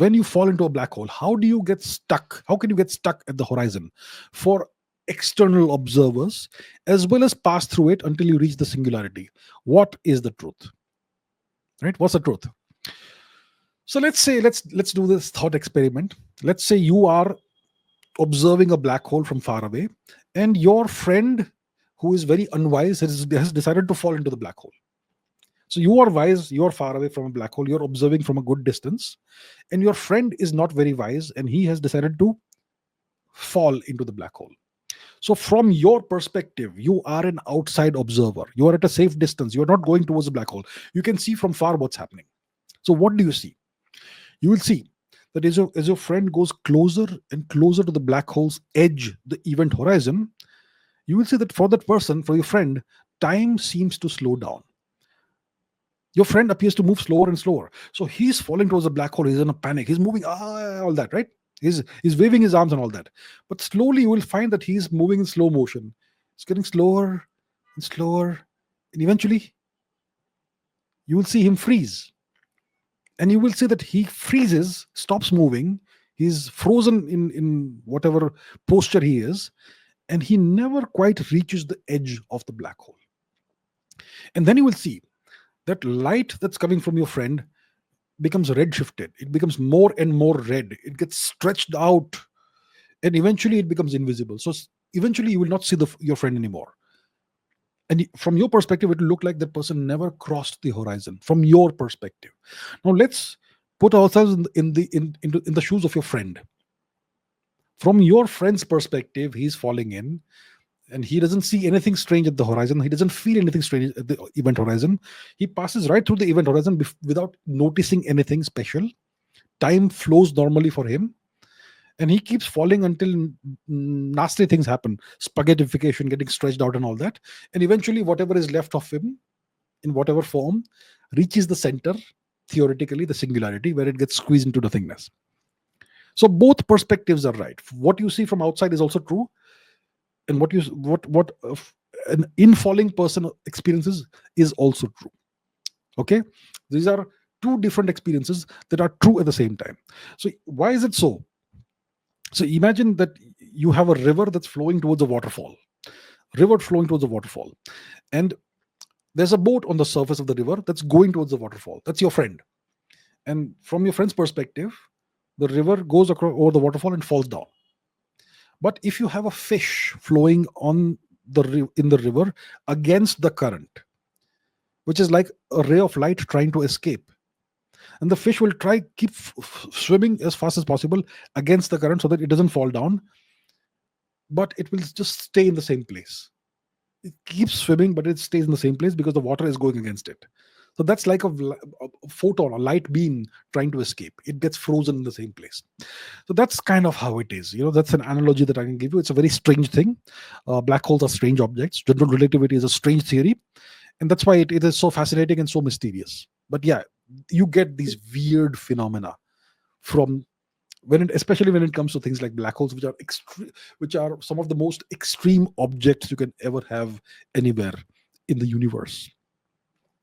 when you fall into a black hole, how do you get stuck? How can you get stuck at the horizon for external observers, as well as pass through it until you reach the singularity? What is the truth? Right? What's the truth? So let's say, let's do this thought experiment. Let's say you are observing a black hole from far away, and your friend, who is very unwise, has decided to fall into the black hole. So you are wise, you are far away from a black hole, you're observing from a good distance, and your friend is not very wise, and he has decided to fall into the black hole. So from your perspective, you are an outside observer. You are at a safe distance. You are not going towards the black hole. You can see from far what's happening. So what do you see? You will see that as your friend goes closer and closer to the black hole's edge, the event horizon, you will see that for that person, for your friend, time seems to slow down. Your friend appears to move slower and slower. So he's falling towards the black hole. He's in a panic. He's moving, all that, right? He's waving his arms and all that. But slowly you will find that he's moving in slow motion. It's getting slower and slower. And eventually you will see him freeze. And you will see that he freezes, stops moving. He's frozen in whatever posture he is. And he never quite reaches the edge of the black hole. And then you will see that light that's coming from your friend becomes red shifted. It becomes more and more red. It gets stretched out, and eventually it becomes invisible. So eventually you will not see your friend anymore. And from your perspective, it will look like that person never crossed the horizon. From your perspective, now let's put ourselves in the shoes of your friend. From your friend's perspective, he's falling in, and he doesn't see anything strange at the horizon. He doesn't feel anything strange at the event horizon. He passes right through the event horizon without noticing anything special. Time flows normally for him, and he keeps falling until nasty things happen. Spaghettification, getting stretched out and all that. And eventually whatever is left of him, in whatever form, reaches the center, theoretically the singularity, where it gets squeezed into nothingness. So both perspectives are right. What you see from outside is also true, and what an infalling person experiences is also true. Okay, these are two different experiences that are true at the same time. So why is it so? So imagine that you have a river that's flowing towards a waterfall. And there's a boat on the surface of the river that's going towards the waterfall. That's your friend. And from your friend's perspective, the river goes across over the waterfall and falls down. But if you have a fish flowing in the river against the current, which is like a ray of light trying to escape, and the fish will keep swimming as fast as possible against the current so that it doesn't fall down, but it will just stay in the same place. It keeps swimming, but it stays in the same place because the water is going against it. So that's like a photon, a light beam trying to escape. It gets frozen in the same place. So that's kind of how it is. That's an analogy that I can give you. It's a very strange thing. Black holes are strange objects. General relativity is a strange theory. And that's why it is so fascinating and so mysterious. But yeah, you get these weird phenomena from especially when it comes to things like black holes, which are some of the most extreme objects you can ever have anywhere in the universe.